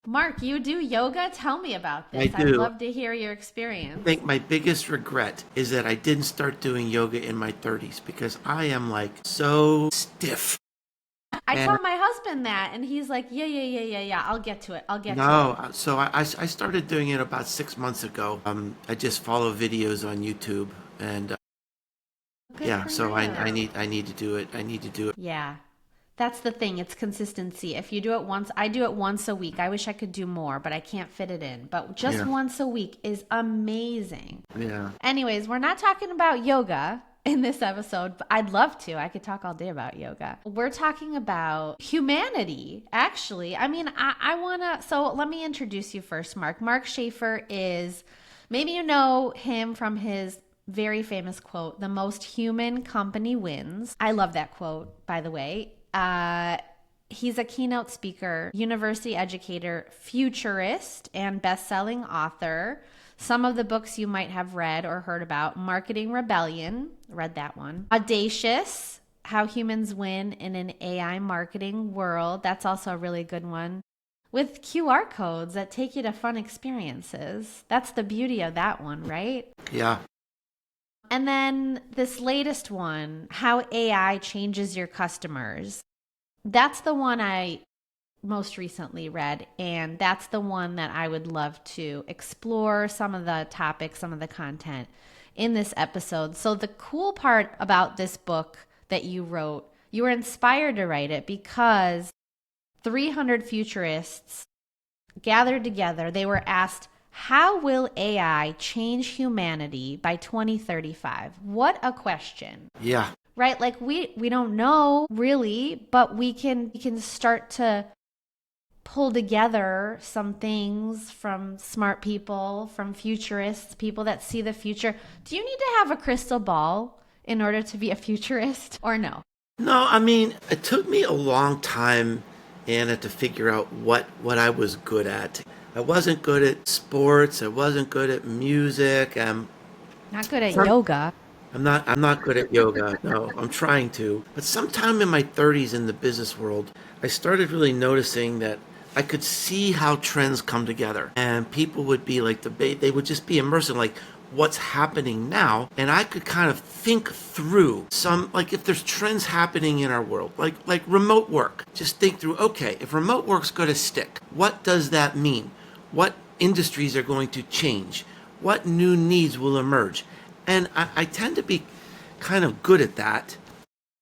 Mark, you do yoga? Tell me about I this. I'd do. love to hear your I experience. think my biggest regret is that I didn't start doing yoga in my 30s because I am like so stiff. I And tell my husband that, and he's like, yeah, yeah, yeah, yeah, yeah. I'll get to it. I'll get to it. no, so I started doing it about 6 months ago. I just follow videos on YouTube and Good yeah, for so you. I need to do it. I need to do it. Yeah. That's the thing. It's consistency. If you do it once, I do it once a week. I wish I could do more, but I can't fit it in. But just Yeah, once a week is amazing. yeah, Anyways, we're not talking about yoga in this episode, but I'd love to. I could talk all day about yoga. We're talking about humanity, actually. I mean, I want to. So let me introduce you first, Mark. Mark Schaefer is, maybe you know him from his very famous quote, the most human company wins. I love that quote, by the way. He's a keynote speaker, university educator, futurist, and best-selling author. Some of the books you might have read or heard about: Marketing Rebellion, read that one. Audacious, How Humans Win in an AI Marketing World. That's also a really good one. With QR codes that take you to fun experiences. That's the beauty of that one, right? yeah, And then this latest one, How AI Changes Your Customers. That's the one I most recently read, and that's the one that I would love to explore some of the topics, some of the content in this episode. So the cool part about this book that you wrote, you were inspired to write it because 300 futurists gathered together. They were asked, how will AI change humanity by 2035? What a question. yeah, Right? Like we don't know really, but we can start to pull together some things from smart people, from futurists, people that see the future. Do you need to have a crystal ball in order to be a futurist or no? No, I mean, it took me a long time, Anna, to figure out what I was good at. I wasn't good at sports. I wasn't good at music. Not good at Some, yoga. I'm not good at yoga. No, I'm trying to. But sometime in my 30s in the business world, I started really noticing that I could see how trends come together, and people would be like they would just be immersed in like what's happening now, and I could kind of think through some, like if there's trends happening in our world, like remote work. Just think through, okay, if remote work's going to stick, what does that mean? What industries are going to change? What new needs will emerge? And I tend to be kind of good at that,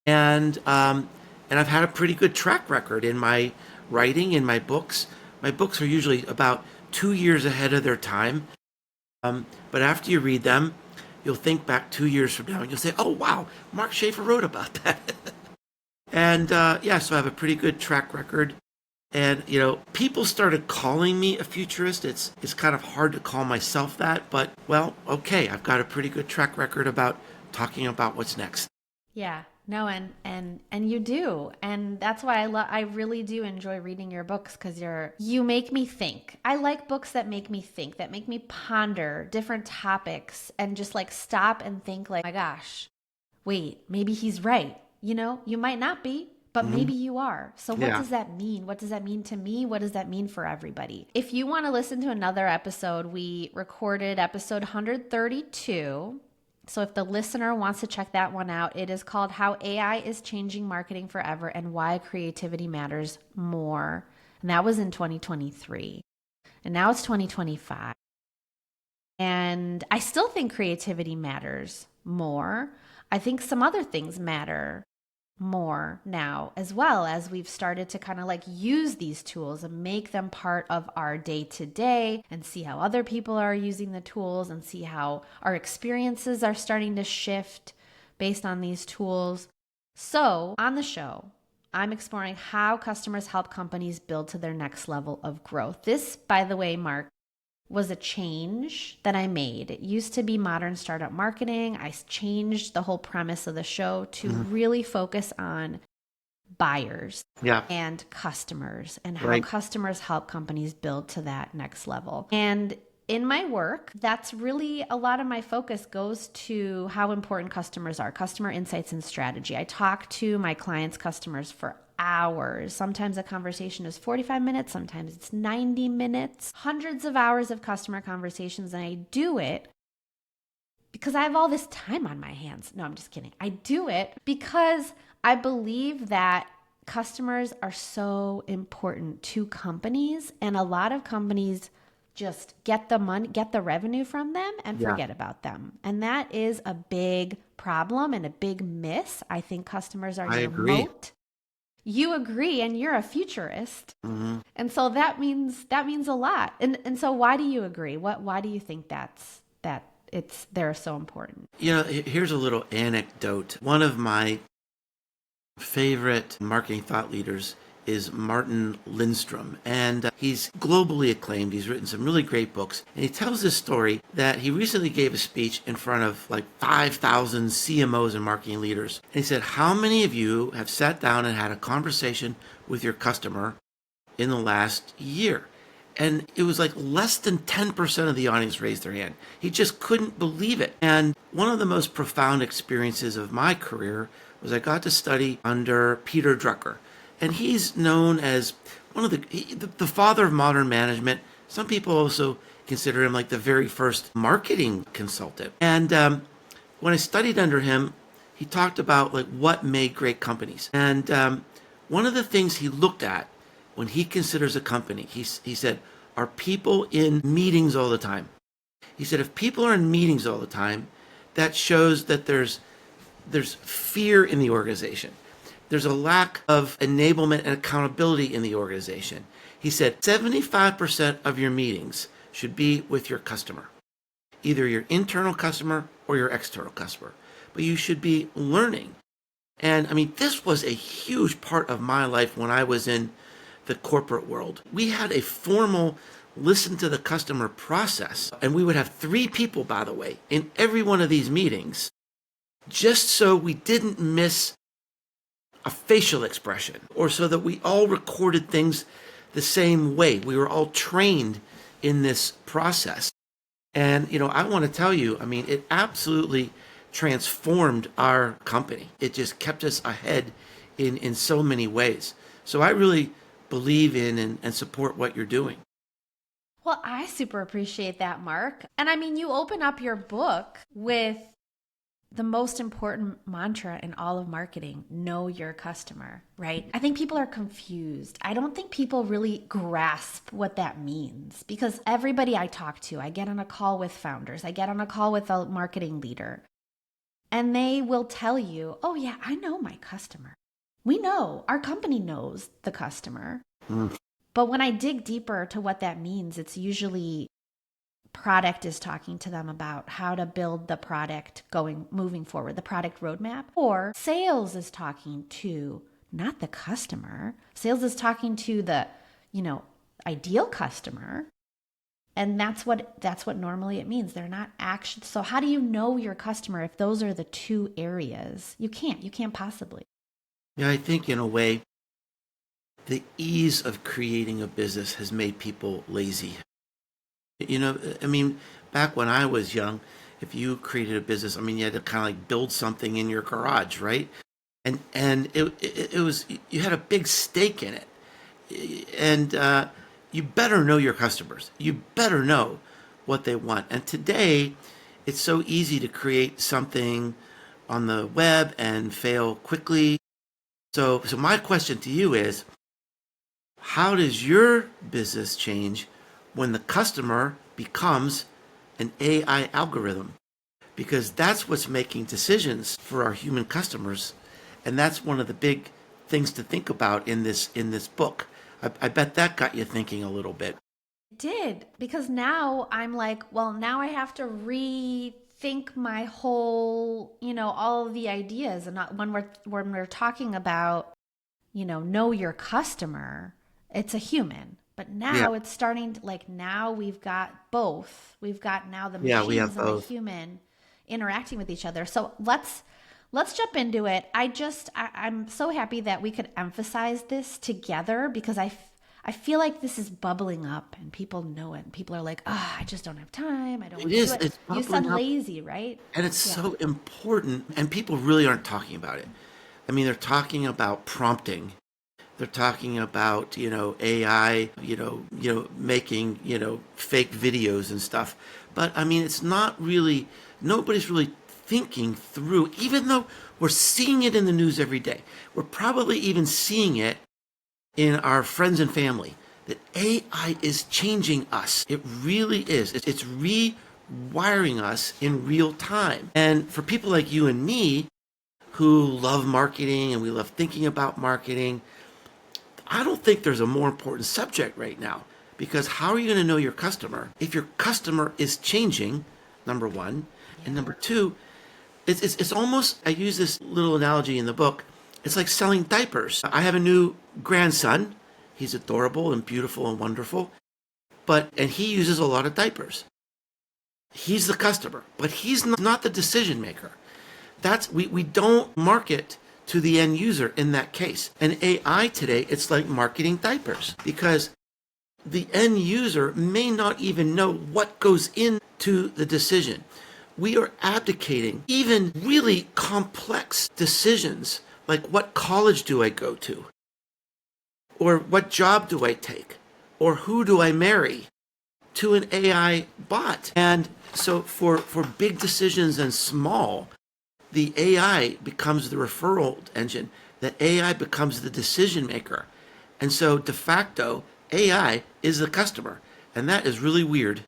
and I've had a pretty good track record in my writing, in my books. My books are usually about 2 years ahead of their time, but after you read them, you'll think back 2 years from now and you'll say, "Oh wow, Mark Schaefer wrote about that." And yeah, so I have a pretty good track record. And people started calling me a futurist. It's kind of hard to call myself that, but well, okay, I've got a pretty good track record about talking about what's next. Yeah. No, and you do. And that's why I really do enjoy reading your books cuz you make me think. I like books that make me think, that make me ponder different topics and just like stop and think like, "My gosh. Wait, maybe he's right." You might not be, but Hmm. maybe you are. So what Yeah. does that mean? What does that mean to me? What does that mean for everybody? If you want to listen to another episode, we recorded episode 132. So if the listener wants to check that one out, it is called How AI is Changing Marketing Forever and Why Creativity Matters More. And that was in 2023. And now it's 2025. And I still think creativity matters more. I think some other things matter more now, as well as we've started to kind of like use these tools and make them part of our day to day and see how other people are using the tools and see how our experiences are starting to shift based on these tools. So, on the show, I'm exploring how customers help companies build to their next level of growth. This, by the way, Mark, was a change that I made. It used to be modern startup marketing. I changed the whole premise of the show to Hmm. really focus on buyers Yeah. and customers and how Right. customers help companies build to that next level. And in my work, that's really a lot of my focus goes to how important customers are, customer insights and strategy. I talk to my clients' customers for hours. Sometimes a conversation is 45 minutes, sometimes it's 90 minutes, hundreds of hours of customer conversations. And I do it because I have all this time on my hands. No, I'm just kidding. I do it because I believe that customers are so important to companies, and a lot of companies just get the money, get the revenue from them and Yeah, forget about them. And that is a big problem and a big miss. I think customers are I your agree. moat. You agree, and you're a futurist. Hmm. And so that means a lot. And so why do you agree? Why do you think they're so important? Here's a little anecdote. One of my favorite marketing thought leaders is Martin Lindstrom, and he's globally acclaimed. He's written some really great books, and he tells this story that he recently gave a speech in front of like 5,000 CMOs and marketing leaders. And he said, how many of you have sat down and had a conversation with your customer in the last year? And it was like less than 10% of the audience raised their hand. He just couldn't believe it. And one of the most profound experiences of my career was I got to study under Peter Drucker. And he's known as one of the father of modern management. Some people also consider him like the very first marketing consultant. And when I studied under him, he talked about like what made great companies. And one of the things he looked at when he considers a company, he said, are people in meetings all the time? He said, if people are in meetings all the time, that shows that there's fear in the organization. There's a lack of enablement and accountability in the organization. He said 75% of your meetings should be with your customer, either your internal customer or your external customer. But you should be learning. And I mean, this was a huge part of my life when I was in the corporate world. We had a formal listen to the customer process, and we would have 3 people, by the way, in every one of these meetings, just so we didn't miss a facial expression, or so that we all recorded things the same way. We were all trained in this process. And, I want to tell you, I mean, it absolutely transformed our company. It just kept us ahead in so many ways. So I really believe in and support what you're doing. Well, I super appreciate that, Mark. And I mean, you open up your book with the most important mantra in all of marketing: know your customer, right? I think people are confused. I don't think people really grasp what that means, because everybody I talk to, I get on a call with founders, I get on a call with a marketing leader, and they will tell you, oh, yeah, I know my customer. We know, our company knows the customer. Mm. But when I dig deeper to what that means, it's usually product is talking to them about how to build the product moving forward, the product roadmap, or sales is talking to not the customer. Sales is talking to the, ideal customer. And that's what normally it means. They're not actually. So how do you know your customer if those are the 2 areas? You can't possibly. Yeah, I think in a way, the ease of creating a business has made people lazy. I mean, back when I was young, if you created a business, I mean, you had to kind of like build something in your garage, right? And it was, you had a big stake in it, and you better know your customers. You better know what they want. And today, it's so easy to create something on the web and fail quickly. So my question to you is, how does your business change when the customer becomes an AI algorithm? Because that's what's making decisions for our human customers, and that's one of the big things to think about in this book. I bet that got you thinking a little bit. It did, because now I'm like, well, now I have to rethink my whole, all of the ideas. And when we're talking about, know your customer, it's a human. But Yeah, now it's starting to, like, now we've got both. We've got now the yeah, we have machines and the both. human interacting with each other. So let's jump into it. I'm so happy that we could emphasize this together, because I feel like this is bubbling up and people know it. And people are like, I just don't have time. I don't It want to do is. it. It's You said bubbling up, lazy, right? and it's Yeah. so important, and people really aren't talking about it. I mean, they're talking about prompting, They're talking about, AI, making, fake videos and stuff. But I mean, it's not really, nobody's really thinking through, even though we're seeing it in the news every day. We're probably even seeing it in our friends and family, that AI is changing us. It really is. It's rewiring us in real time. And for people like you and me who love marketing and we love thinking about marketing, I don't think there's a more important subject right now, because how are you going to know your customer if your customer is changing, number one, and number two, it's almost, I use this little analogy in the book, it's like selling diapers. I have a new grandson. He's adorable and beautiful and wonderful, and he uses a lot of diapers. He's the customer, but he's not the decision maker. We don't market to the end user in that case. And AI today, it's like marketing diapers, because the end user may not even know what goes into the decision. We are abdicating even really complex decisions, like what college do I go to? Or what job do I take? Or who do I marry? To an AI bot. And so for big decisions and small, the AI becomes the referral engine. The AI becomes the decision maker. And so de facto, AI is the customer. And that is really weird.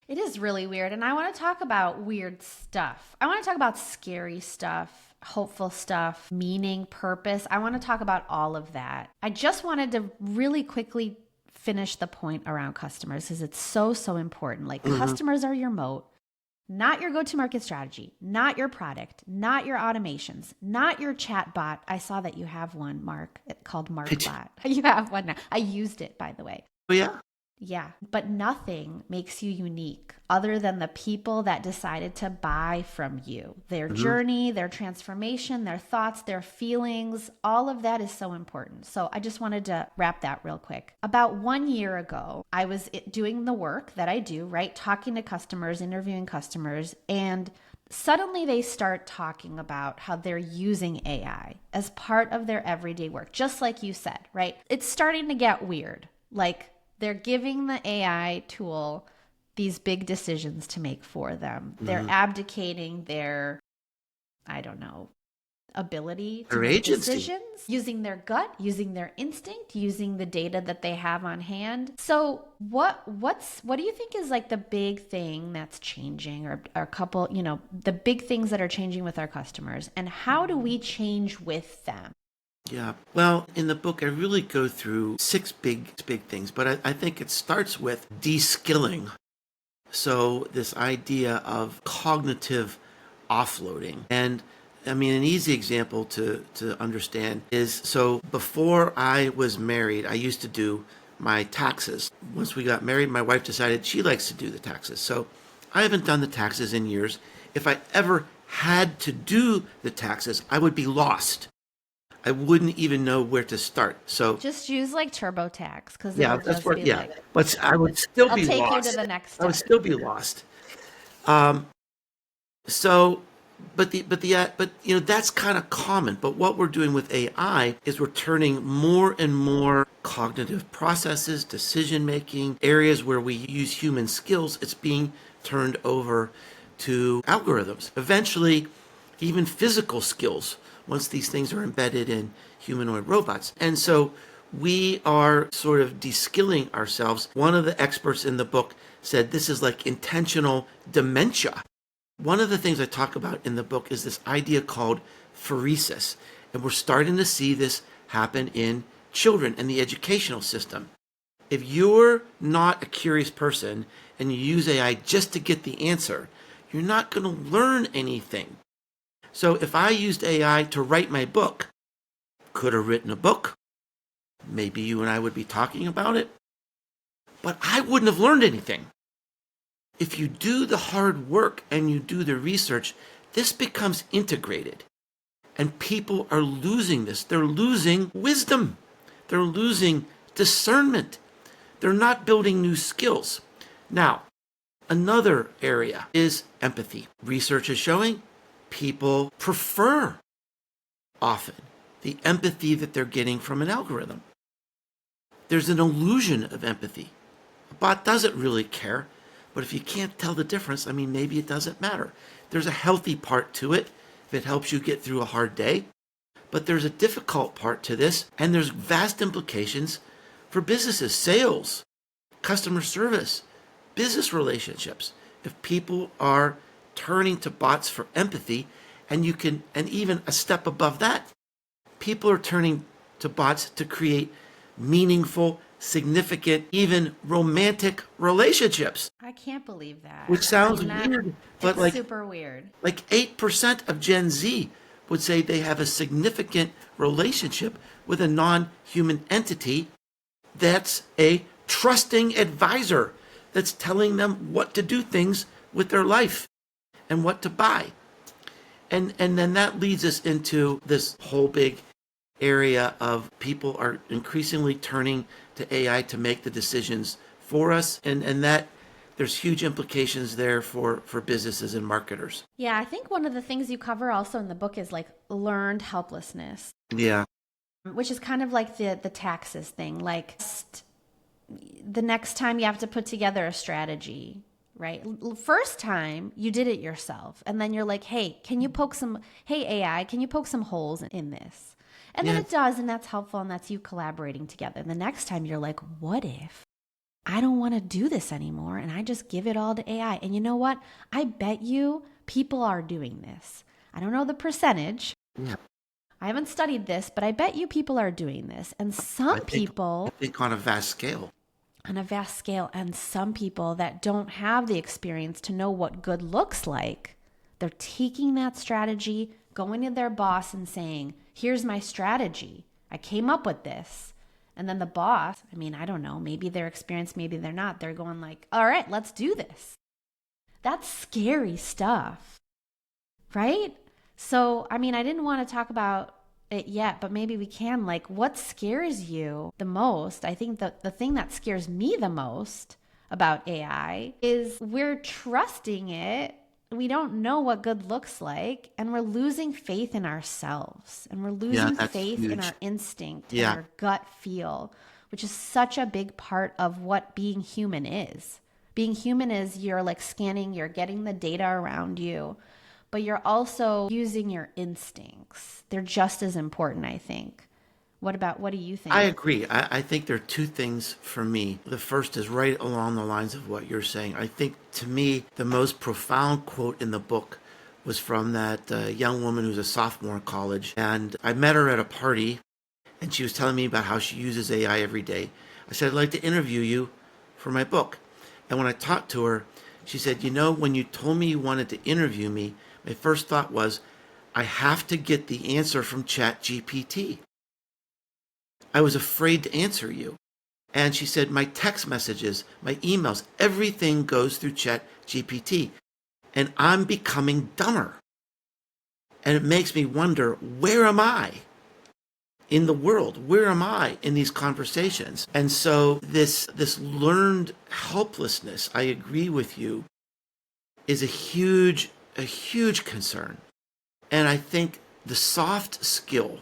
It is really weird. And I want to talk about weird stuff. I want to talk about scary stuff, hopeful stuff, meaning, purpose. I want to talk about all of that. I just wanted to really quickly finish the point around customers, because it's so, so important. Like, customers are your moat, not your go-to-market strategy, not your product, not your automations, not your chat bot. I saw that you have one, Mark, called MarkBot. You have one now. I used it, by the way. Oh, yeah? Yeah, but nothing makes you unique other than the people that decided to buy from you. Their journey, their transformation, their thoughts, their feelings, all of that is so important. So I just wanted to wrap that real quick. About 1 year ago, I was doing the work that I do, right? Talking to customers, interviewing customers, and suddenly they start talking about how they're using AI as part of their everyday work, just like you said, right? It's starting to get weird. Like, they're giving the AI tool these big decisions to make for them. They're abdicating their, I don't know, ability to make decisions, using their gut, using their instinct, using the data that they have on hand. So what do you think is like the big thing that's changing, or a couple, the big things that are changing with our customers, and how do we change with them? Yeah. Well, in the book, I really go through 6 big things, but I think it starts with de-skilling. So this idea of cognitive offloading. And I mean, an easy example to understand is, so before I was married, I used to do my taxes. Once we got married, my wife decided she likes to do the taxes. So I haven't done the taxes in years. If I ever had to do the taxes, I would be lost. I wouldn't even know where to start. So just use like TurboTax, because yeah, it'll that's just what. be Yeah, like, but I would still I'll be take lost. you to the next step. I would still be lost. So, but that's kind of common. But what we're doing with AI is we're turning more and more cognitive processes, decision making, areas where we use human skills. It's being turned over to algorithms. Eventually, even physical skills, once these things are embedded in humanoid robots. And so we are sort of de-skilling ourselves. One of the experts in the book said this is like intentional dementia. One of the things I talk about in the book is this idea called phoresis. And we're starting to see this happen in children and the educational system. If you're not a curious person and you use AI just to get the answer, you're not going to learn anything. So if I used AI to write my book, could have written a book. Maybe you and I would be talking about it. But I wouldn't have learned anything. If you do the hard work and you do the research, this becomes integrated. And people are losing this. They're losing wisdom. They're losing discernment. They're not building new skills. Now, another area is empathy. Research is showing people prefer often the empathy that they're getting from an algorithm. There's an illusion of empathy. A bot doesn't really care, but if you can't tell the difference, I mean, maybe it doesn't matter. There's a healthy part to it if it helps you get through a hard day, but there's a difficult part to this, and there's vast implications for businesses, sales, customer service, business relationships. If people are turning to bots for empathy, and even a step above that, people are turning to bots to create meaningful, significant, even romantic relationships. I can't believe that. Which sounds weird, but it's super weird. Like 8% of Gen Z would say they have a significant relationship with a non-human entity that's a trusting advisor that's telling them what to do things with their life and what to buy. And then that leads us into this whole big area of people are increasingly turning to AI to make the decisions for us. And that there's huge implications there for businesses and marketers. Yeah, I think one of the things you cover also in the book is like learned helplessness. Yeah. Which is kind of like the taxes thing. Like the next time you have to put together a strategy, right? First time you did it yourself. And then you're like, hey, AI, can you poke some holes in this? And then it does, and that's helpful, and that's you collaborating together. And the next time you're like, what if I don't want to do this anymore and I just give it all to AI? And you know what? I bet you people are doing this. I don't know the percentage. Yeah. I haven't studied this, but I bet you people are doing this. And I think on a vast scale. And some people that don't have the experience to know what good looks like, they're taking that strategy, going to their boss and saying, here's my strategy. I came up with this. And then the boss, I mean, I don't know, maybe they're experienced, maybe they're not. They're going like, all right, let's do this. That's scary stuff, right? So, I mean, I didn't want to talk about it yet, but maybe we can. Like, what scares you the most? I think that the thing that scares me the most about AI is we're trusting it. We don't know what good looks like, and we're losing faith in ourselves, and we're losing faith in our instinct and our gut feel, which is such a big part of what being human is. Being human is you're like scanning, you're getting the data around you, but you're also using your instincts. They're just as important, I think. What do you think? I agree. I think there are two things for me. The first is right along the lines of what you're saying. I think, to me, the most profound quote in the book was from that young woman who's a sophomore in college. And I met her at a party, and she was telling me about how she uses AI every day. I said, I'd like to interview you for my book. And when I talked to her, she said, when you told me you wanted to interview me, my first thought was, I have to get the answer from ChatGPT. I was afraid to answer you. And she said, my text messages, my emails, everything goes through ChatGPT. And I'm becoming dumber. And it makes me wonder, where am I in the world? Where am I in these conversations? And so this learned helplessness, I agree with you, is a huge concern. And I think the soft skill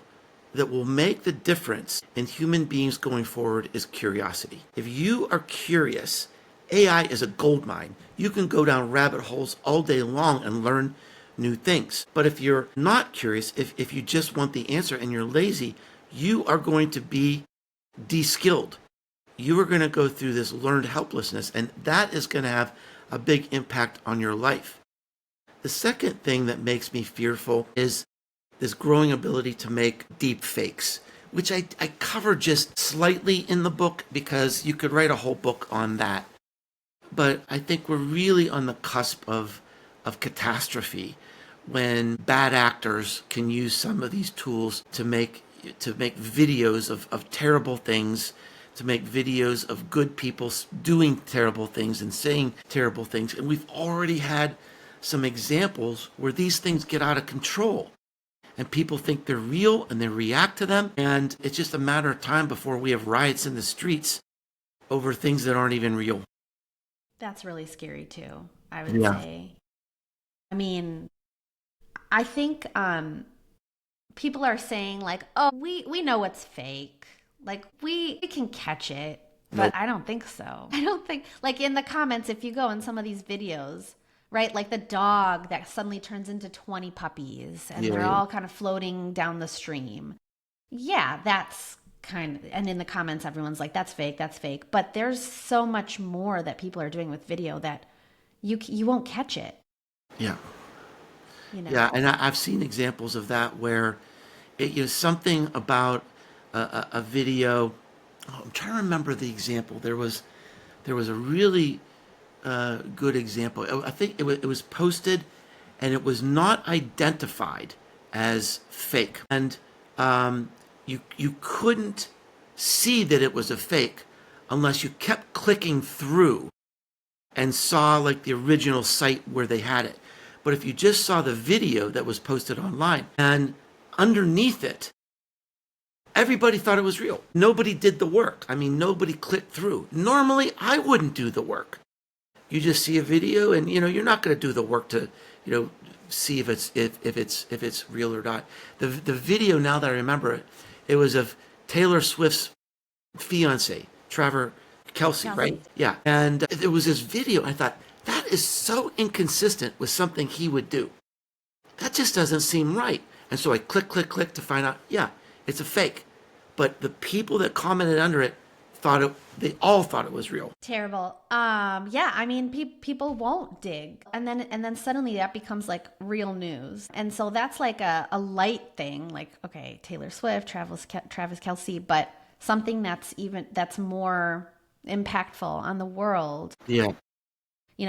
that will make the difference in human beings going forward is curiosity. If you are curious, AI is a goldmine. You can go down rabbit holes all day long and learn new things. But if you're not curious, if you just want the answer and you're lazy, you are going to be de-skilled. You are going to go through this learned helplessness, and that is going to have a big impact on your life. The second thing that makes me fearful is this growing ability to make deep fakes, which I cover just slightly in the book because you could write a whole book on that. But I think we're really on the cusp of catastrophe when bad actors can use some of these tools to make videos of terrible things, to make videos of good people doing terrible things and saying terrible things. And we've already had some examples where these things get out of control. And people think they're real and they react to them. And it's just a matter of time before we have riots in the streets over things that aren't even real. That's really scary too, I would say. I mean, I think people are saying like, oh, we know it's fake. Like we can catch it. But Nope. I don't think so. I don't think, like in the comments, if you go in some of these videos, right? Like the dog that suddenly turns into 20 puppies and they're Yeah. all kind of floating down the stream. Yeah, that's kind of, and in the comments, everyone's like, that's fake, that's fake. But there's so much more that people are doing with video that you won't catch it, Yeah. you know? Yeah. And I've seen examples of that where something about a video. Oh, I'm trying to remember the example. There was a really good example. I think it was posted, and it was not identified as fake, and you couldn't see that it was a fake unless you kept clicking through and saw like the original site where they had it. But if you just saw the video that was posted online and underneath it, everybody thought it was real. Nobody did the work. I mean, nobody clicked through. Normally, I wouldn't do the work. You just see a video, and you're not going to do the work to see if it's real or not. The video, now that I remember it, it was of Taylor Swift's fiance, Trevor Kelsey, right? Kelsey. Yeah. And it was this video. I thought, that is so inconsistent with something he would do. That just doesn't seem right. And so I click to find out, yeah, it's a fake. But the people that commented under it they all thought it was real. Terrible. Yeah, I mean, people won't dig, and then suddenly that becomes like real news, and so that's like a light thing, like okay, Taylor Swift, Travis Kelsey, but something that's more impactful on the world. Yeah.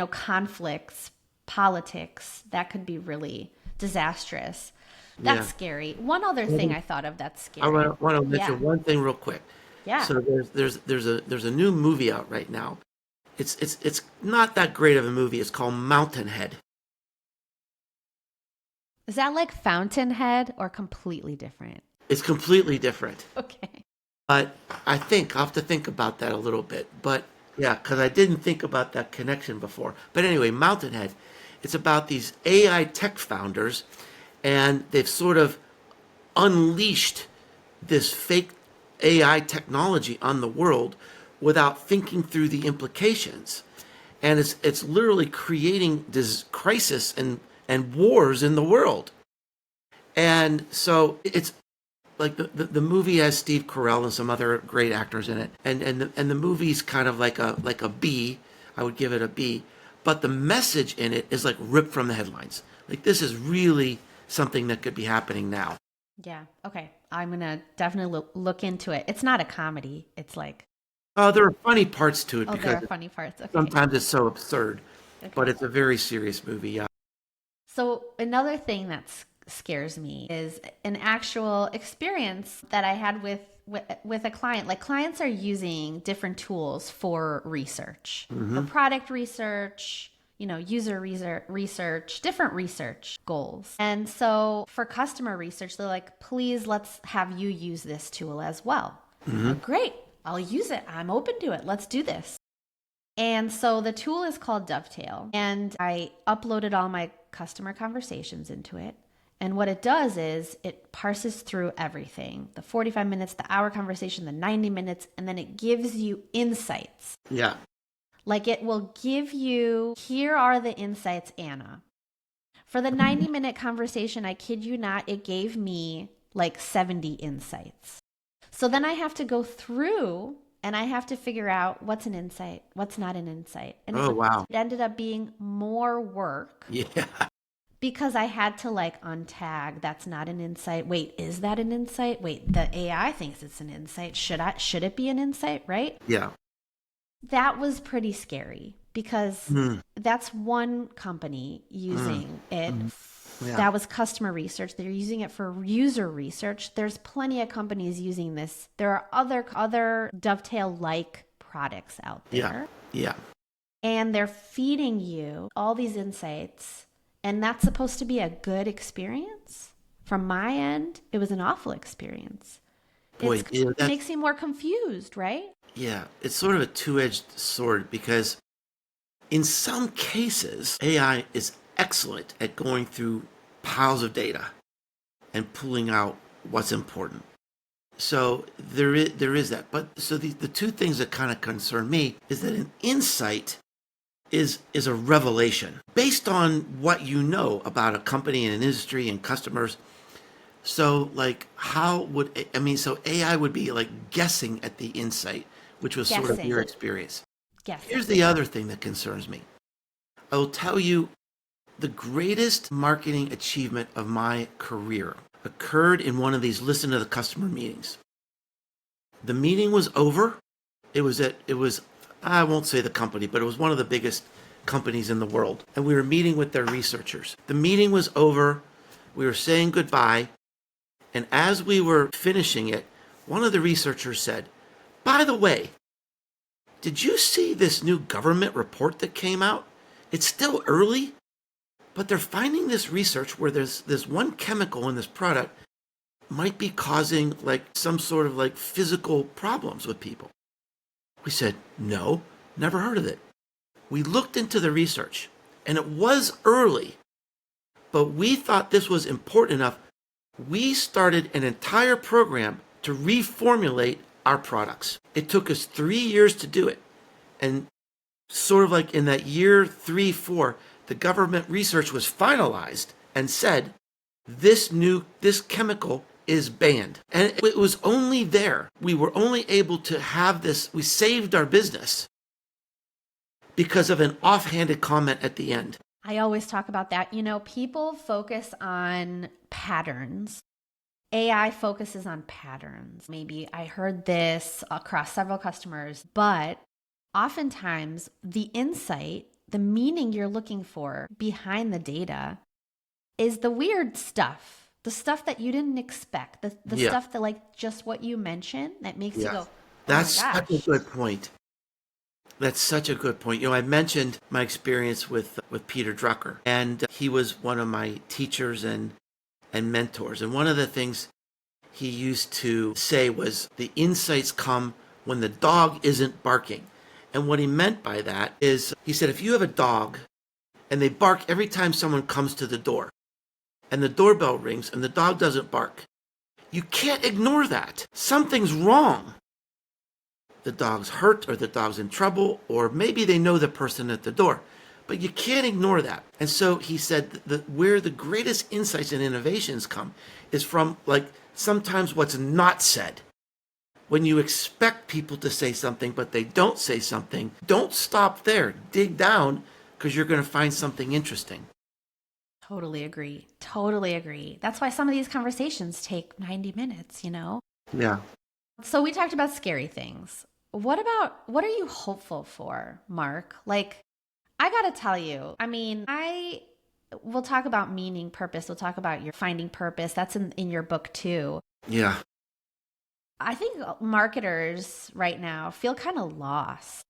Conflicts, politics, that could be really disastrous. That's Yeah. scary. One other thing I thought of that's I scary. want to mention Yeah. one thing real quick. Yeah. So there's a new movie out right now. It's not that great of a movie. It's called Mountainhead. Is that like Fountainhead or completely different? It's completely different. Okay. But I think I'll have to think about that a little bit. But yeah, because I didn't think about that connection before. But anyway, Mountainhead, it's about these AI tech founders, and they've sort of unleashed this fake AI technology on the world without thinking through the implications. And it's literally creating this crisis and wars in the world. And so it's like the movie has Steve Carell and some other great actors in it, and the movie's kind of like a B. I would give it a B, but the message in it is like ripped from the headlines. Like this is really something that could be happening now. Yeah. Okay. I'm going to definitely look into it. It's not a comedy. It's like, Oh, there are funny parts to it oh, there because are funny parts. Okay. sometimes it's so absurd, but Okay. it's a very serious movie. Yeah. So another thing that scares me is an actual experience that I had with a client. Like clients are using different tools for research, for product research, user research, different research goals. And so for customer research, they're like, please, let's have you use this tool as well. Like, great, I'll use it. I'm open to it. Let's do this. And so the tool is called Dovetail, and I uploaded all my customer conversations into it. And what it does is it parses through everything, the 45 minutes, the hour conversation, the 90 minutes, and then it gives you insights. Yeah. Like it will give you, here are the insights, Anna. For the 90-minute conversation, I kid you not, it gave me like 70 insights. So then I have to go through and I have to figure out what's an insight, what's not an insight. And Oh, wow. it ended up being more work Yeah. because I had to like untag, that's not an insight. Wait, is that an insight? Wait, the AI thinks it's an insight. Should it be an insight, right? Yeah. That was pretty scary because that's one company using it. Yeah. That was customer research. They're using it for user research. There's plenty of companies using this. There are other Dovetail-like products out there. Yeah. And they're feeding you all these insights. And that's supposed to be a good experience. From my end, it was an awful experience. Boy, It makes you more confused, right? Yeah, it's sort of a two-edged sword because in some cases, AI is excellent at going through piles of data and pulling out what's important. So there is that. But so the two things that kind of concern me is that an insight is a revelation based on what you know about a company and an industry and customers. So like how would so AI would be like guessing at the insight, which was sort of your Guessing. experience. Guessing. Here's the other thing that concerns me. I will tell you the greatest marketing achievement of my career occurred in one of these listen to the customer meetings. The meeting was over. It was I won't say the company, but it was one of the biggest companies in the world. And we were meeting with their researchers. The meeting was over. We were saying goodbye. And as we were finishing it, one of the researchers said, "By the way, did you see this new government report that came out? It's still early, but they're finding this research where there's this one chemical in this product might be causing like some sort of like physical problems with people." We said, "No, never heard of it." We looked into the research and it was early, but we thought this was important enough. We started an entire program to reformulate our products. It took us 3 years to do it. And sort of like in that year 3, 4, the government research was finalized and said, this chemical is banned. And it was only there. We were only able to have this. We saved our business because of an offhanded comment at the end. I always talk about that. People focus on patterns. AI focuses on patterns. Maybe I heard this across several customers, but oftentimes the insight, the meaning you're looking for behind the data is the weird stuff, the stuff that you didn't expect, the stuff that like just what you mentioned that makes you go, oh That's my such gosh. a good point. That's such a good point. I mentioned my experience with Peter Drucker, and he was one of my teachers and mentors. And one of the things he used to say was the insights come when the dog isn't barking. And what he meant by that is he said, if you have a dog and they bark every time someone comes to the door and the doorbell rings and the dog doesn't bark, you can't ignore that. Something's wrong. The dog's hurt or the dog's in trouble, or maybe they know the person at the door. But you can't ignore that. And so he said that where the greatest insights and innovations come is from like sometimes what's not said. When you expect people to say something, but they don't say something, don't stop there. Dig down because you're going to find something interesting. Totally agree. Totally agree. That's why some of these conversations take 90 minutes, Yeah. So we talked about scary things. What are you hopeful for, Mark? Like, I got to tell you, we'll talk about meaning, purpose. We'll talk about your finding purpose. That's in your book too. Yeah. I think marketers right now feel kind of lost.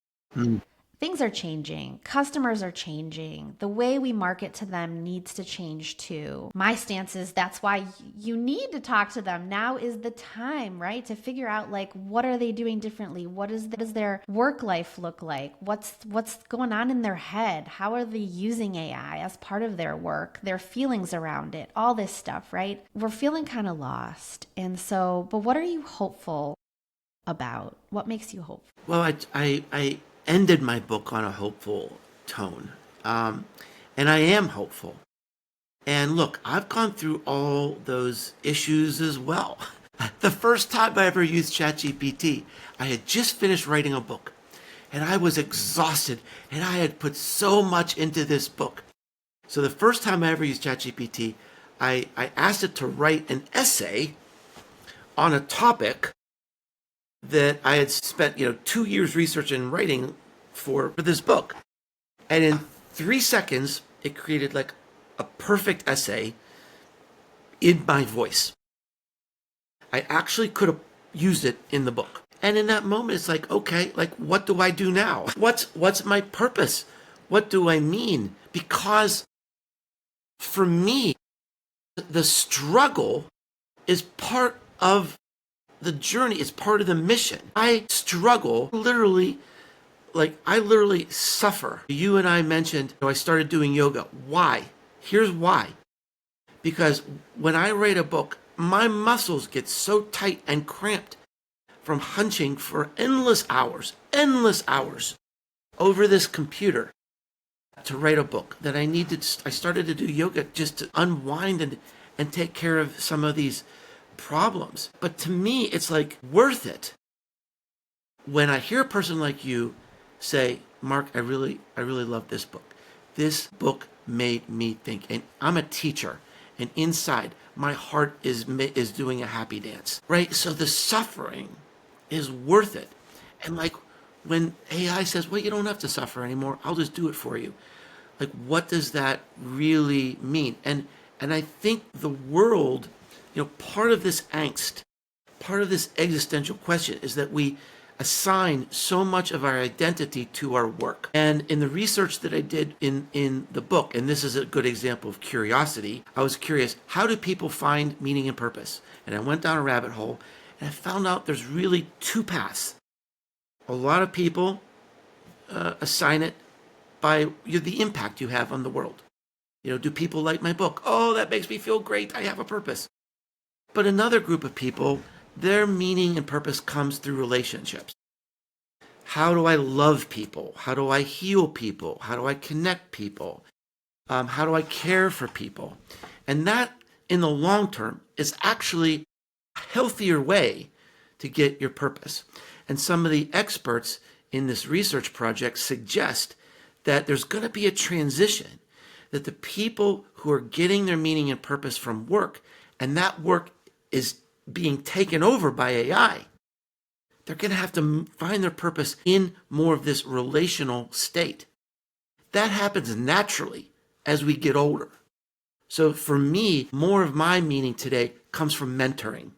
Things are changing. Customers are changing. The way we market to them needs to change too. My stance is that's why you need to talk to them. Now is the time, right? To figure out like, what are they doing differently? Does their work life look like? What's going on in their head? How are they using AI as part of their work? Their feelings around it, all this stuff, right? We're feeling kind of lost. And so, but what are you hopeful about? What makes you hopeful? Well, I ended my book on a hopeful tone. And I am hopeful. And look, I've gone through all those issues as well. The first time I ever used ChatGPT, I had just finished writing a book. And I was exhausted. And I had put so much into this book. So the first time I ever used ChatGPT, I asked it to write an essay on a topic that I had spent 2 years researching and writing for this book. And in 3 seconds, it created like a perfect essay in my voice. I actually could have used it in the book. And in that moment, it's like, okay, like what do I do now? What's my purpose? What do I mean? Because for me, the struggle is part of the journey, is part of the mission. I struggle literally, I literally suffer. You and I mentioned I started doing yoga. Why? Here's why. because when I write a book, my muscles get so tight and cramped from hunching for endless hours over this computer to write a book that I started to do yoga just to unwind and take care of some of these problems. But to me, it's like worth it when I hear a person like you say, Mark, I really love this book. This book made me think, and I'm a teacher, and inside my heart is doing a happy dance, right? So the suffering is worth it. And like when AI says, well, you don't have to suffer anymore, I'll just do it for you. Like, what does that really mean? And I think the world, part of this angst, part of this existential question is that we assign so much of our identity to our work. And in the research that I did in the book, and this is a good example of curiosity, I was curious, how do people find meaning and purpose? And I went down a rabbit hole and I found out there's really two paths. A lot of people assign it by the impact you have on the world. Do people like my book? Oh, that makes me feel great. I have a purpose. But another group of people, their meaning and purpose comes through relationships. How do I love people? How do I heal people? How do I connect people? How do I care for people? And that, in the long term, is actually a healthier way to get your purpose. And some of the experts in this research project suggest that there's going to be a transition, that the people who are getting their meaning and purpose from work, and that work is being taken over by AI, they're going to have to find their purpose in more of this relational state. That happens naturally as we get older. So for me, more of my meaning today comes from mentoring,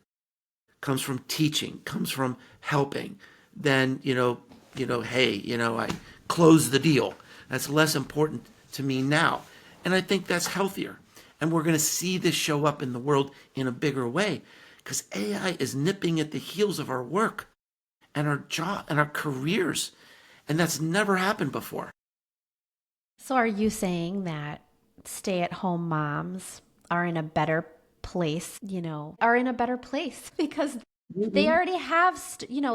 comes from teaching, comes from helping, than, I close the deal. That's less important to me now. And I think that's healthier. And we're going to see this show up in the world in a bigger way because AI is nipping at the heels of our work and our job and our careers. And that's never happened before. So are you saying that stay-at-home moms are in a better place, are in a better place because they already have,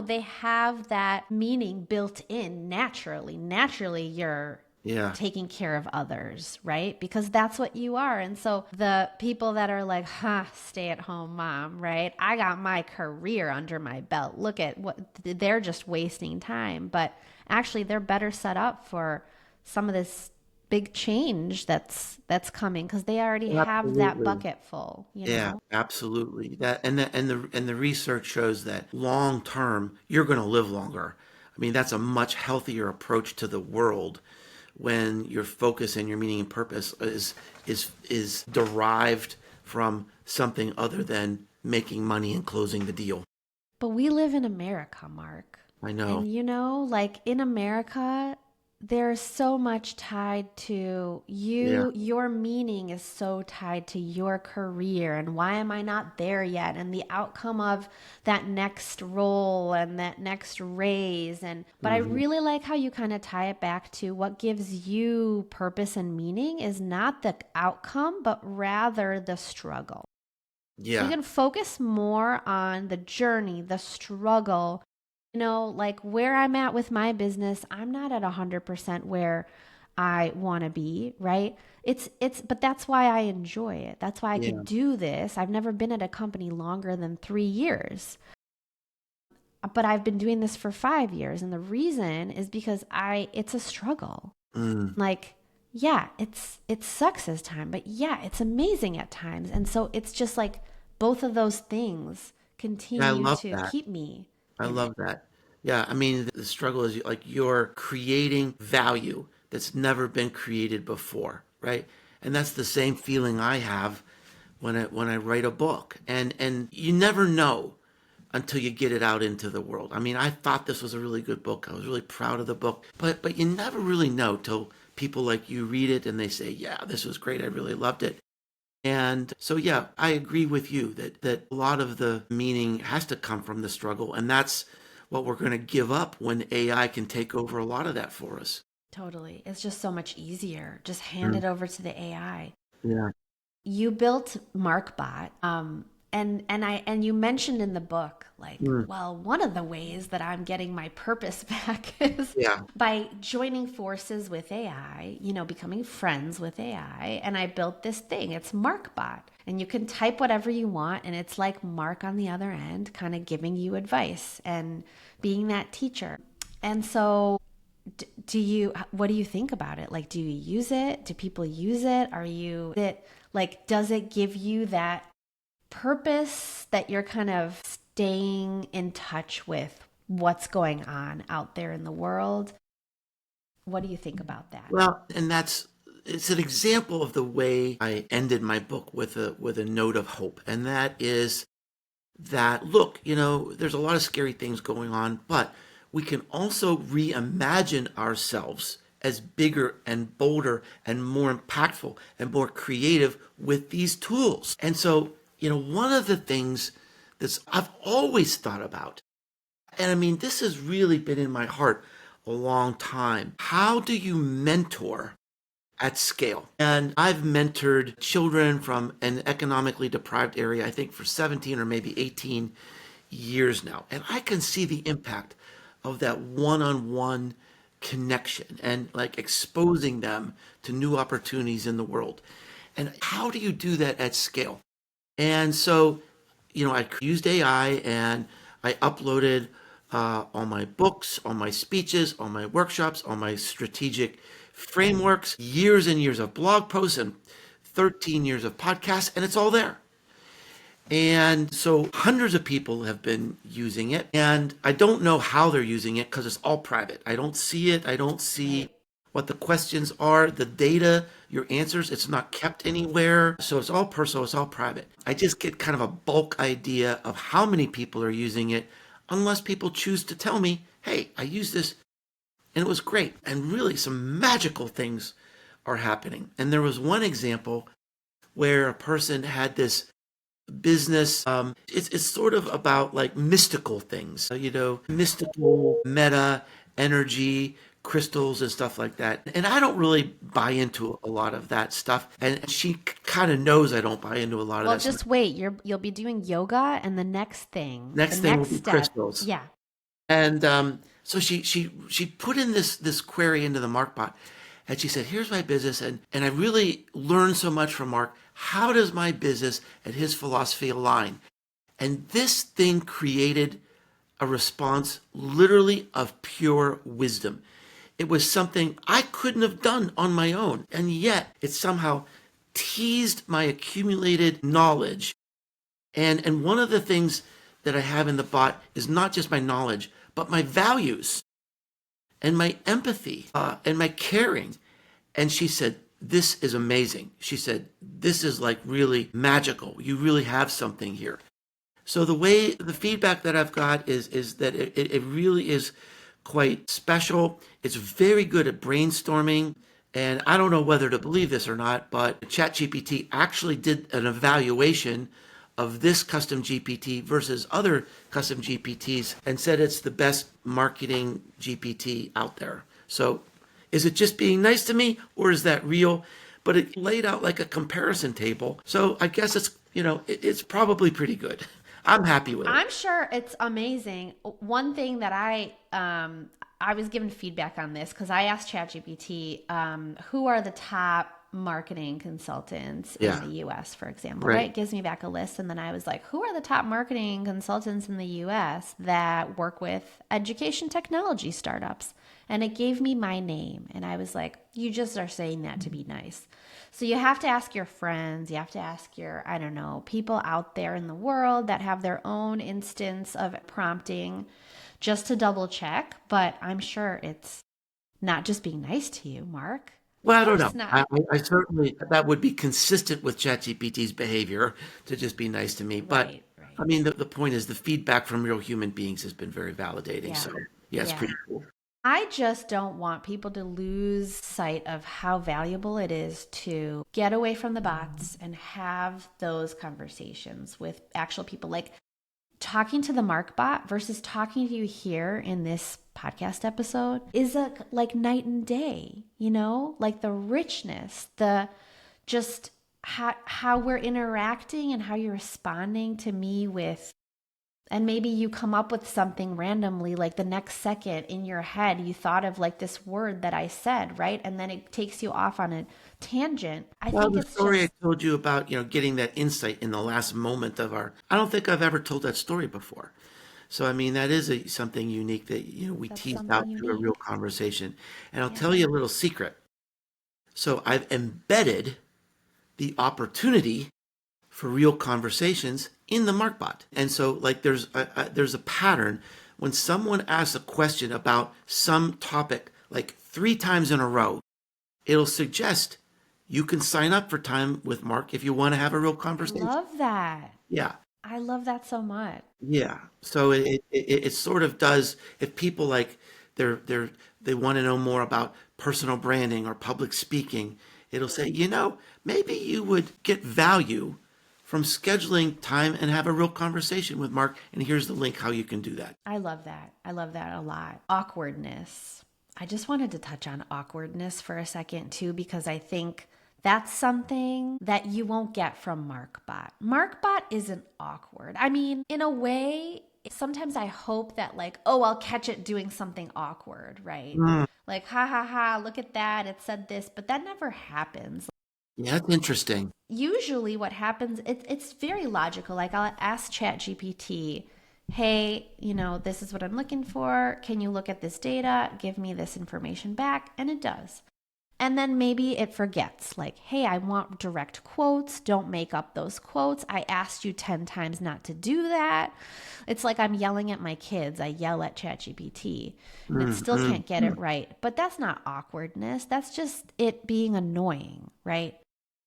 they have that meaning built in naturally. Naturally, you're Yeah. taking care of others, right? Because that's what you are. And so the people that are like, stay at home mom, right? I got my career under my belt. Look at what they're just wasting time. But actually, they're better set up for some of this big change that's coming because they already have that Absolutely. bucket full, Yeah, absolutely. And the research shows that long term, you're going to live longer. I mean, that's a much healthier approach to the world when your focus and your meaning and purpose is derived from something other than making money and closing the deal. But we live in America, Mark. I know. And like in America, there's so much tied to Yeah. you. Your meaning is so tied to your career and why am I not there yet? And the outcome of that next role and that next raise. But I Hmm. really like how you kind of tie it back to what gives you purpose and meaning is not the outcome, but rather the struggle. So you Yeah. can focus more on the journey, the struggle. Like where I'm at with my business, I'm not at 100% where I want to be, right? But that's why I enjoy it. That's why I Yeah. could do this. I've never been at a company longer than 3 years, but I've been doing this for 5 years. And the reason is because it's a struggle. Mm. Like, yeah, it sucks as time, but yeah, it's amazing at times. And so it's just like both of those things Yeah, I continue love to that. keep me I in it. love that. Yeah, I mean, the struggle is like you're creating value that's never been created before, right? And that's the same feeling I have when I write a book. And you never know until you get it out into the world. I mean, I thought this was a really good book. I was really proud of the book. But you never really know till people like you read it and they say, "Yeah, this was great. I really loved it." And so, yeah, I agree with you that a lot of the meaning has to come from the struggle. And that's what we're going to give up when AI can take over a lot of that for us. Totally. It's just so much easier. Just hand Mm. it over to the AI. Yeah. you built MarkBot, and you mentioned in the book, like, Mm, well, one of the ways that I'm getting my purpose back is yeah. by joining forces with AI, becoming friends with AI. And I built this thing. It's MarkBot. And you can type whatever you want, and it's like Mark on the other end, kind of giving you advice and being that teacher. And so what do you think about it? Like, do you use it? Do people use it? Does it give you that purpose that you're kind of staying in touch with what's going on out there in the world? What do you think about that? Well, and it's an example of the way I ended my book with a note of hope. And that is that, look, there's a lot of scary things going on, but we can also reimagine ourselves as bigger and bolder and more impactful and more creative with these tools. And so, one of the things that I've always thought about, and I mean, this has really been in my heart a long time. How do you mentor at scale? And I've mentored children from an economically deprived area, I think for 17 or maybe 18 years now. And I can see the impact of that one-on-one connection and like exposing them to new opportunities in the world. And how do you do that at scale? And so, I used AI and I uploaded all my books, all my speeches, all my workshops, all my strategic frameworks, years and years of blog posts, and 13 years of podcasts, and it's all there. And so hundreds of people have been using it, and I don't know how they're using it because it's all private. I don't see it. I don't see Right. what the questions are, the data, your answers. It's not kept anywhere. So it's all personal, it's all private. I just get kind of a bulk idea of how many people are using it, unless people choose to tell me, hey, I use this and it was great. And really, some magical things are happening. And there was one example where a person had this business. It's sort of about like mystical things, mystical meta energy, crystals and stuff like that. And I don't really buy into a lot of that stuff. And she kind of knows I don't buy into a lot of Well, that stuff. just wait. You'll be doing yoga, and the Next thing will next be step, crystals. yeah. And so she put in this query into the MarkBot, and she said, "Here's my business, and I really learned so much from Mark. How does my business and his philosophy align?" And this thing created a response literally of pure wisdom. It was something I couldn't have done on my own, and yet it somehow teased my accumulated knowledge. And one of the things that I have in the bot is not just my knowledge, but my values and my empathy and my caring. And she said, "This is amazing." She said, "This is like really magical. You really have something here." So the feedback that I've got is that it really is quite special. It's very good at brainstorming. And I don't know whether to believe this or not, but ChatGPT actually did an evaluation of this custom GPT versus other custom GPTs and said it's the best marketing GPT out there. So is it just being nice to me or is that real? But it laid out like a comparison table. So I guess it's probably pretty good. I'm happy with it. I'm sure it's amazing. One thing that I was given feedback on this because I asked ChatGPT, who are the top marketing consultants in Yeah, the US, for example, right? right. It gives me back a list. And then I was like, who are the top marketing consultants in the US that work with education technology startups? And it gave me my name. And I was like, you just are saying that to be nice. So you have to ask your friends, you have to ask your, I don't know, people out there in the world that have their own instance of prompting just to double check. But I'm sure it's not just being nice to you, Mark. Of Well, I don't course know. not. I certainly, that would be consistent with ChatGPT's behavior to just be nice to me. But Right, right. I mean, the point is the feedback from real human beings has been very validating. Yeah. So yeah, it's Yeah. pretty cool. I just don't want people to lose sight of how valuable it is to get away from the bots and have those conversations with actual people. Like talking to the Mark bot versus talking to you here in this podcast episode is like night and day, like the richness, the just how we're interacting and how you're responding to me with, and maybe you come up with something randomly, like the next second in your head, you thought of like this word that I said, right? And then it takes you off on a tangent. I Well, think the it's story I just, told you about, getting that insight in the last moment of I don't think I've ever told that story before. So, I mean, that is something unique that, we that's teased something out through a real unique. conversation. And I'll tell Yeah. you a little secret. So I've embedded the opportunity for real conversations in the MarkBot. And so, like, there's a pattern when someone asks a question about some topic, like 3 times in a row, it'll suggest you can sign up for time with Mark if you want to have a real I conversation. love that. Yeah. I love that so much. Yeah. So it sort of does, if people like they want to know more about personal branding or public speaking, it'll say, maybe you would get value from scheduling time and have a real conversation with Mark, and here's the link how you can do that. I love that. I love that a lot. Awkwardness. I just wanted to touch on awkwardness for a second too, because I think that's something that you won't get from MarkBot. MarkBot isn't awkward. I mean, in a way, sometimes I hope that, like, oh, I'll catch it doing something awkward, right? Mm, Like, ha ha ha, look at that. It said this, but that never happens. yeah, that's interesting. Usually what happens, it's very logical. Like, I'll ask ChatGPT, hey, this is what I'm looking for. Can you look at this data, give me this information back? And it does. And then maybe it forgets, like, hey, I want direct quotes. Don't make up those quotes. I asked you 10 times not to do that. It's like I'm yelling at my kids. I yell at ChatGPT and it Mm, still mm, can't get it mm. right. But that's not awkwardness. That's just it being annoying, right?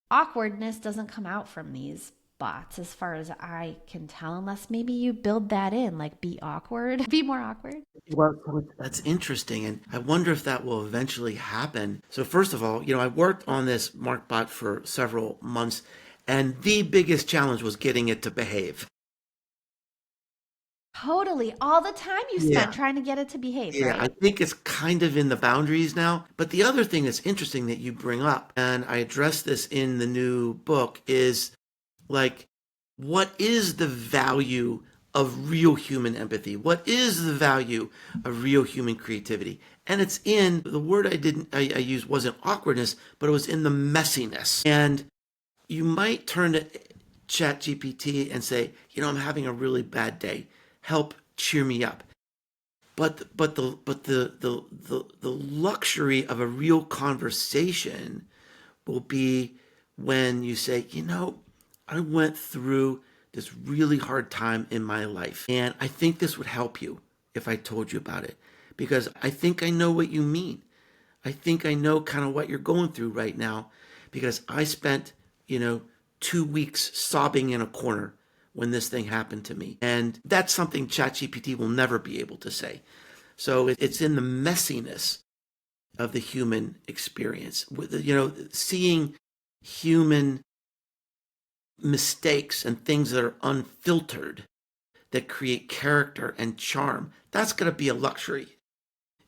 Awkwardness doesn't come out from these bots as far as I can tell, unless maybe you build that in, like, be awkward, be more awkward. Well, so that's interesting, and I wonder if that will eventually happen. So first of all, I worked on this MarkBot for several months, and the biggest challenge was getting it to behave. Totally. All the time you Yeah. spent trying to get it to behave, Yeah, I right? think it's kind of in the boundaries now. But the other thing that's interesting that you bring up, and I address this in the new book, is like, what is the value of real human empathy? What is the value of real human creativity? And it's in the word I used wasn't awkwardness, but it was in the messiness. And you might turn to Chat GPT and say, I'm having a really bad day. Help cheer me up. But the luxury of a real conversation will be when you say, I went through this really hard time in my life, and I think this would help you if I told you about it, because I think I know what you mean. I think I know kind of what you're going through right now, because I spent, 2 weeks sobbing in a corner when this thing happened to me. And that's something ChatGPT will never be able to say. So it's in the messiness of the human experience, with seeing human mistakes and things that are unfiltered that create character and charm. That's going to be a luxury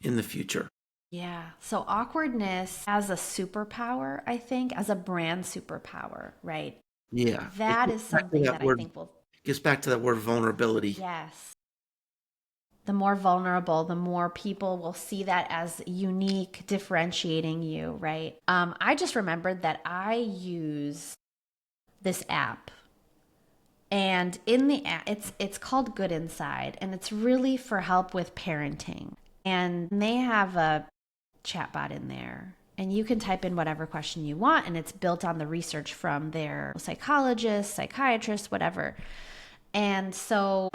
in the future. Yeah. So awkwardness as a superpower, I think, as a brand superpower, right? Yeah, it That gets is back to something that that I word. think will, Gets back to that word vulnerability. yes. The more vulnerable, the more people will see that as unique, differentiating you, right? I just remembered that I use this app. And in the app, it's called Good Inside, and it's really for help with parenting. And they have a chatbot in there, and you can type in whatever question you want, and it's built on the research from their psychologists, psychiatrists, whatever. And so,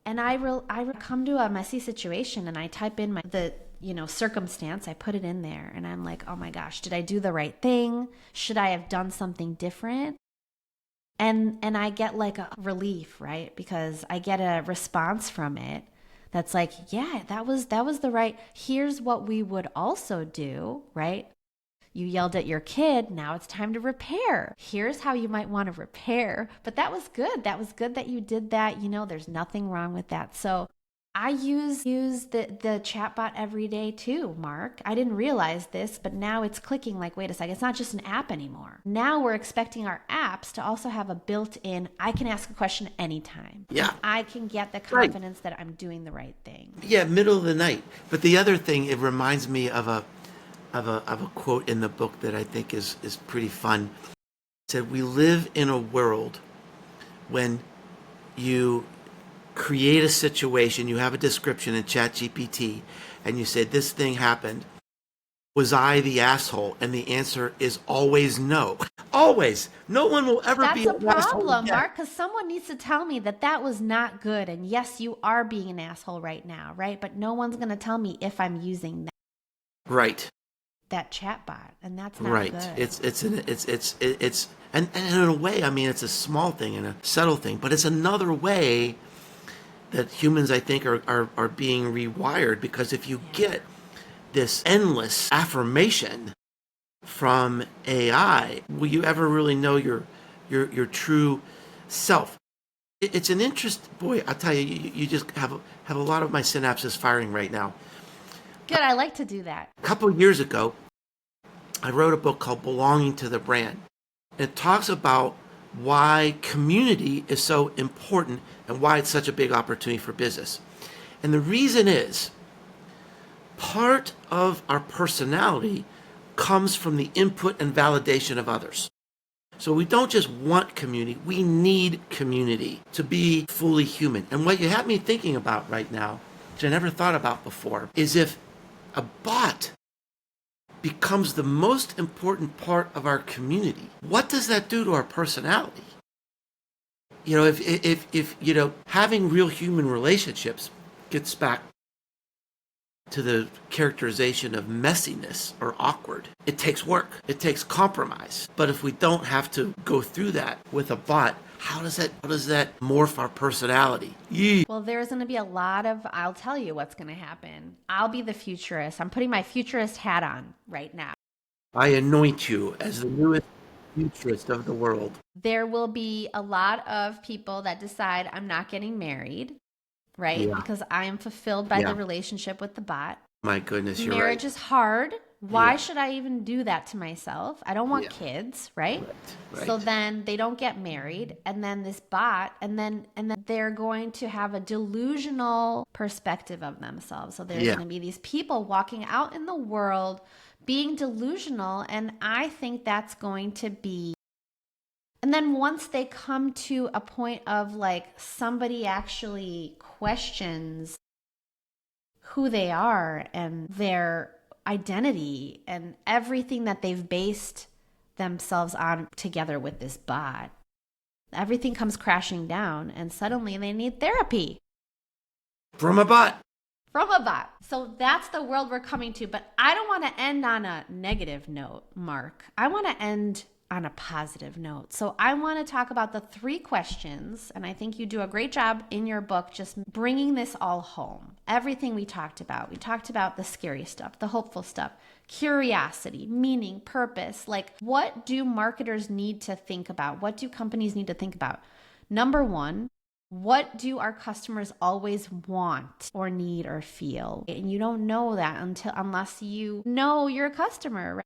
and I come to a messy situation, and I type in the circumstance. I put it in there, and I'm like, oh my gosh, did I do the right thing? Should I have done something different? And I get like a relief, right? Because I get a response from it that's like, yeah, that was the right. Here's what we would also do, right? You yelled at your kid, now it's time to repair. Here's how you might want to repair. But that was good. That was good that you did that. There's nothing wrong with that. So I use the chatbot every day too, Mark. I didn't realize this, but now it's clicking like, wait a second, it's not just an app anymore. Now we're expecting our apps to also have a built-in, I can ask a question anytime. Yeah. And I can get the Right. confidence that I'm doing the right thing. Yeah, middle of the night. But the other thing, it reminds me of a quote in the book that I think is pretty fun. It said, "We live in a world when you create a situation, you have a description in ChatGPT, and you say, this thing happened. Was I the asshole?" And the answer is always no. Always. No one will ever be That's a an asshole problem, again. Mark, because someone needs to tell me that that was not good. And yes, you are being an asshole right now, right? But no one's going to tell me if I'm using Right. that chatbot, and that's not Right. good. It's and in a way, I mean, it's a small thing and a subtle thing, but it's another way that humans, I think, are being rewired, because if you get this endless affirmation from AI, will you ever really know your true self? It's an interest, boy. I'll tell you, you just have a lot of my synapses firing right now. Good, I like to do that. A couple of years ago, I wrote a book called Belonging to the Brand. It talks about why community is so important and why it's such a big opportunity for business. And the reason is, part of our personality comes from the input and validation of others. So we don't just want community, we need community to be fully human. And what you have me thinking about right now, which I never thought about before, is if a bot becomes the most important part of our community, what does that do to our personality? You know, if you know, having real human relationships gets back to the characterization of messiness or awkward. It takes work. It takes compromise. But if we don't have to go through that with a bot, how does that morph our personality? Yee. Well, there's going to be a lot of, I'll tell you what's going to happen. I'll be the futurist. I'm putting my futurist hat on right now. I anoint you as the newest futurist of the world. There will be a lot of people that decide I'm not getting married, right? Yeah. Because I am fulfilled by Yeah. the relationship with the bot. My goodness, you're Marriage right. is hard. Why Yeah. should I even do that to myself? I don't want Yeah. kids, right? Right. So then they don't get married, and then this bot, and then they're going to have a delusional perspective of themselves. So there's Yeah. going to be these people walking out in the world being delusional, and I think that's going to be. And then once they come to a point of like somebody actually questions who they are and their identity and everything that they've based themselves on together with this bot, everything comes crashing down, and suddenly they need therapy From a bot. from a bot. So that's the world we're coming to. But I don't want to end on a negative note, Mark. I want to end on a positive note. So I want to talk about the 3 questions, and I think you do a great job in your book just bringing this all home. Everything we talked about. We talked about the scary stuff, the hopeful stuff, curiosity, meaning, purpose. Like, what do marketers need to think about? What do companies need to think about? Number 1, what do our customers always want or need or feel? And you don't know that unless you know your customer, right?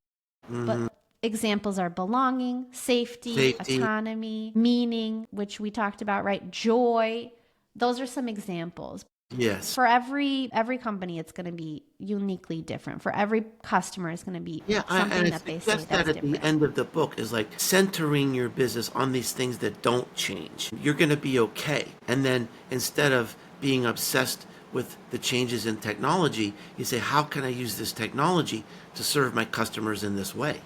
But examples are belonging, safety, autonomy, meaning, which we talked about, right? Joy. Those are some examples. Yes. For every company, it's going to be uniquely different. For every customer, it's going to be Yeah, something and I that they say suggest that that's at different. the end of the book is like centering your business on these things that don't change. You're going to be okay. And then instead of being obsessed with the changes in technology, you say, how can I use this technology to serve my customers in this way?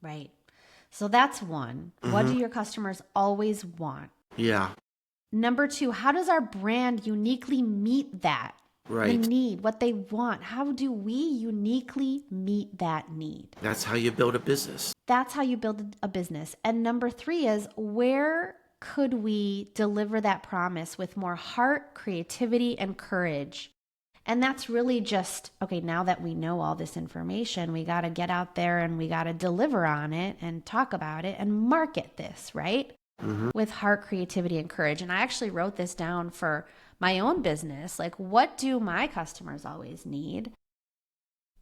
Right. So that's 1. What do your customers always want? Yeah, Number 2, how does our brand uniquely meet that? right. The need, what they want. How do we uniquely meet that need? That's how you build a business. That's how you build a business. And number 3 is, where could we deliver that promise with more heart, creativity, and courage? And that's really just, okay, now that we know all this information, we got to get out there and we got to deliver on it and talk about it and market this, right? With heart, creativity, and courage. And I actually wrote this down for my own business. Like, what do my customers always need?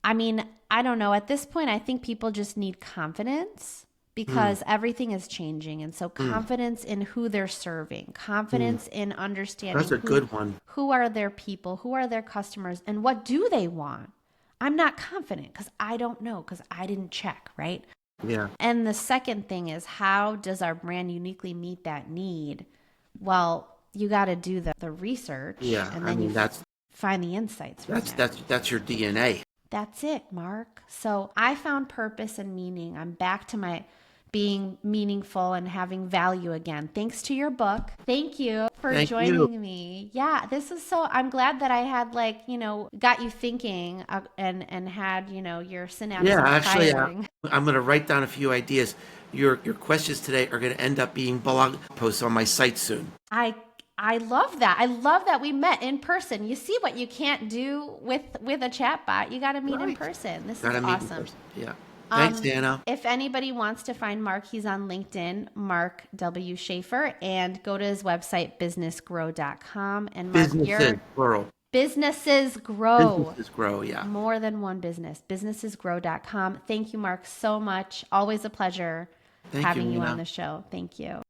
I mean, I don't know. At this point, I think people just need confidence because everything is changing. And so confidence in who they're serving, confidence in understanding That's a good one. who are their people, who are their customers, and what do they want? I'm not confident because I don't know, because I didn't check, right? Yeah. And the second thing is, how does our brand uniquely meet that need? Well, you got to do the research, Yeah. and I then mean, you find the insights from there. that's your DNA. That's it, Mark. So I found purpose and meaning. I'm back to my being meaningful and having value again. Thanks to your book. Thank you for joining me. Yeah, this is I'm glad that I had got you thinking and had, your synapses Yeah, actually, firing. I'm going to write down a few ideas. Your questions today are going to end up being blog posts on my site soon. I love that. I love that we met in person. You see what you can't do with a chatbot. You got to meet in person. This is awesome. Yeah. Thanks, Dana. If anybody wants to find Mark, he's on LinkedIn, Mark W. Schaefer, and go to his website, businessgrow.com. And Mark, Businesses, plural. Businesses grow. Businesses grow, yeah. More than one business. Businessesgrow.com. Thank you, Mark, so much. Always a pleasure having you on the show. Thank you.